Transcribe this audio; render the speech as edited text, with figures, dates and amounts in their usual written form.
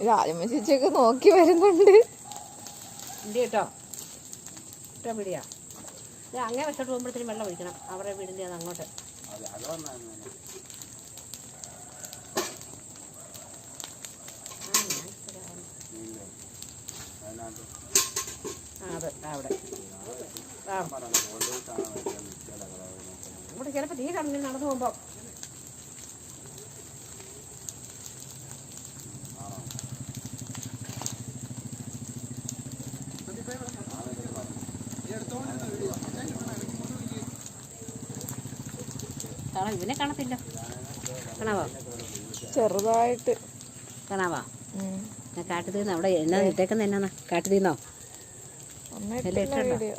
രാജമ്മ ചേച്ചിയൊക്കെ നോക്കി വരുന്നുണ്ട്. കേട്ടോ ഇട്ടോ പിടിയാ. അങ്ങനെ വെച്ചോട്ട് പോകുമ്പോഴത്തേനും വെള്ളം ഒഴിക്കണം. അവരുടെ വീടിൻ്റെ അത് അങ്ങോട്ട്. അത് അവിടെ ഇവിടെ ചിലപ്പോൾ തീ കടന്ന് നടന്നു പോകുമ്പോൾ കാണാം. ഇവനെ കാണത്തില്ല. കാണാവോ? ചെറുതായിട്ട് കാണാവോ? ഞാൻ കാട്ടു തീർന്ന് അവിടെ എന്നാ ഇട്ടേക്കുന്ന എന്നാ കാട്ടു തീർന്നോ? വീഡിയോ